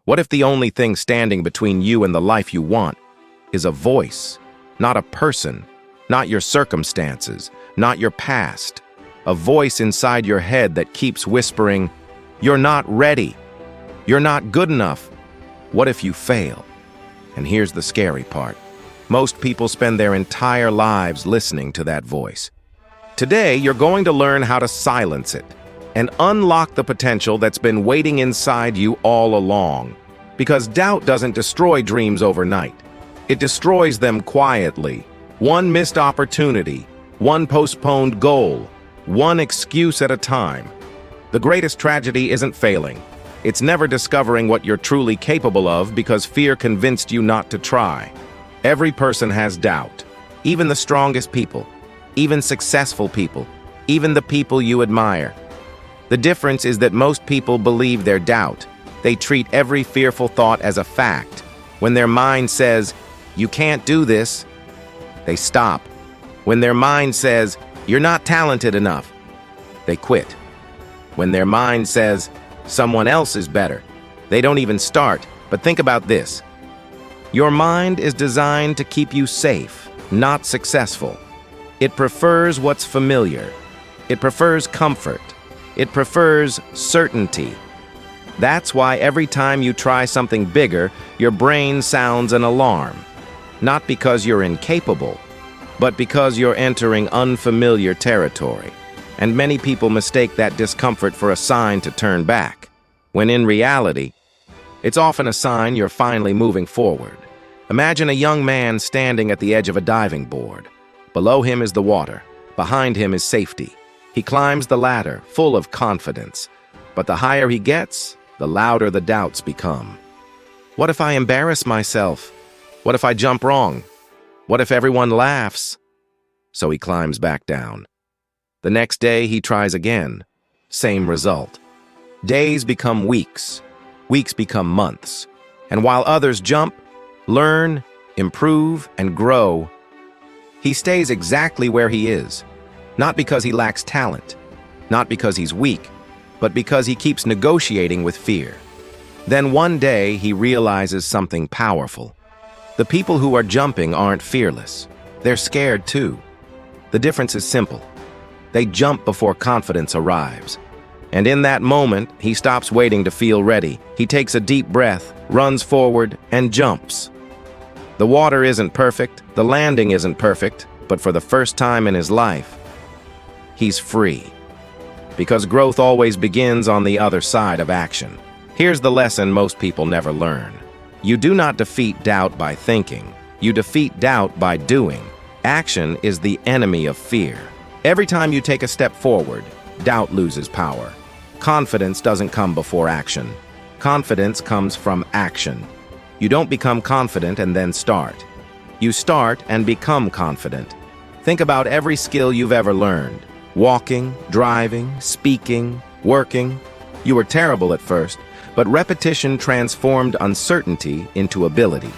What if the only thing standing between you and the life you want is a voice, not a person, not your circumstances, not your past, a voice inside your head that keeps whispering, "You're not ready. You're not good enough. What if you fail?" And here's the scary part. Most people spend their entire lives listening to that voice. Today, you're going to learn how to silence it and unlock the potential that's been waiting inside you all along. Because doubt doesn't destroy dreams overnight. It destroys them quietly. One missed opportunity, one postponed goal, one excuse at a time. The greatest tragedy isn't failing. It's never discovering what you're truly capable of because fear convinced you not to try. Every person has doubt. Even the strongest people, even successful people, even the people you admire. The difference is that most people believe their doubt. They treat every fearful thought as a fact. When their mind says, "You can't do this," they stop. When their mind says, "You're not talented enough," they quit. When their mind says, "Someone else is better," they don't even start. But think about this. Your mind is designed to keep you safe, not successful. It prefers what's familiar. It prefers comfort. It prefers certainty. That's why every time you try something bigger, your brain sounds an alarm. Not because you're incapable, but because you're entering unfamiliar territory. And many people mistake that discomfort for a sign to turn back, when in reality, it's often a sign you're finally moving forward. Imagine a young man standing at the edge of a diving board. Below him is the water. Behind him is safety. He climbs the ladder, full of confidence. But the higher he gets, the louder the doubts become. What if I embarrass myself? What if I jump wrong? What if everyone laughs? So he climbs back down. The next day he tries again. Same result. Days become weeks. Weeks become months. And while others jump, learn, improve, and grow, he stays exactly where he is. Not because he lacks talent, not because he's weak, but because he keeps negotiating with fear. Then one day he realizes something powerful. The people who are jumping aren't fearless. They're scared too. The difference is simple. They jump before confidence arrives. And in that moment, he stops waiting to feel ready. He takes a deep breath, runs forward, and jumps. The water isn't perfect, the landing isn't perfect, but for the first time in his life, he's free. Because growth always begins on the other side of action. Here's the lesson most people never learn. You do not defeat doubt by thinking. You defeat doubt by doing. Action is the enemy of fear. Every time you take a step forward, doubt loses power. Confidence doesn't come before action. Confidence comes from action. You don't become confident and then start. You start and become confident. Think about every skill you've ever learned. Walking, driving, speaking, working. You were terrible at first, but repetition transformed uncertainty into ability.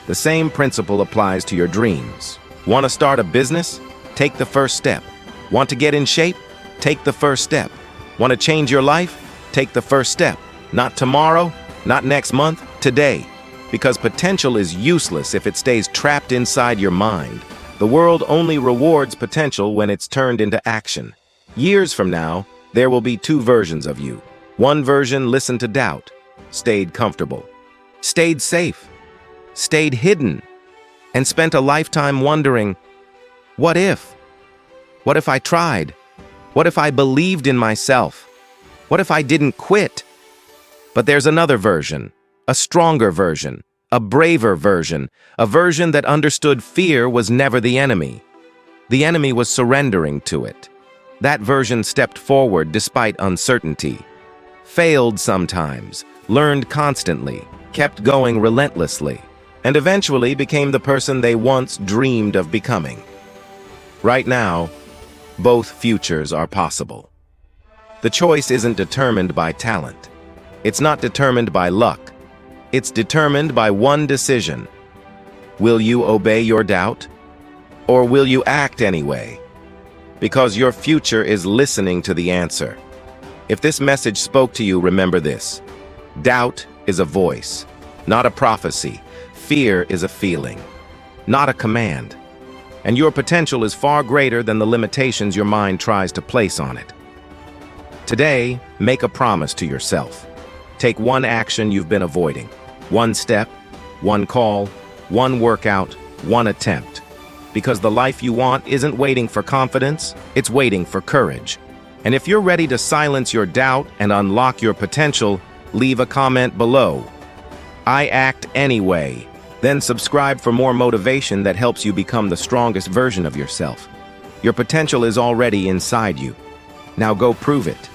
The same principle applies to your dreams. Want to start a business? Take the first step. Want to get in shape? Take the first step. Want to change your life? Take the first step. Not tomorrow, not next month, today. Because potential is useless if it stays trapped inside your mind. The world only rewards potential when it's turned into action. Years from now, there will be two versions of you. One version listened to doubt, stayed comfortable, stayed safe, stayed hidden, and spent a lifetime wondering, what if? What if I tried? What if I believed in myself? What if I didn't quit? But there's another version, a stronger version, a braver version, a version that understood fear was never the enemy. The enemy was surrendering to it. That version stepped forward despite uncertainty, failed sometimes, learned constantly, kept going relentlessly, and eventually became the person they once dreamed of becoming. Right now, both futures are possible. The choice isn't determined by talent. It's not determined by luck. It's determined by one decision. Will you obey your doubt? Or will you act anyway? Because your future is listening to the answer. If this message spoke to you, remember this. Doubt is a voice, not a prophecy. Fear is a feeling, not a command. And your potential is far greater than the limitations your mind tries to place on it. Today, make a promise to yourself. Take one action you've been avoiding. One step, one call, one workout, one attempt. Because the life you want isn't waiting for confidence, it's waiting for courage. And if you're ready to silence your doubt and unlock your potential, leave a comment below. I act anyway. Then subscribe for more motivation that helps you become the strongest version of yourself. Your potential is already inside you. Now go prove it.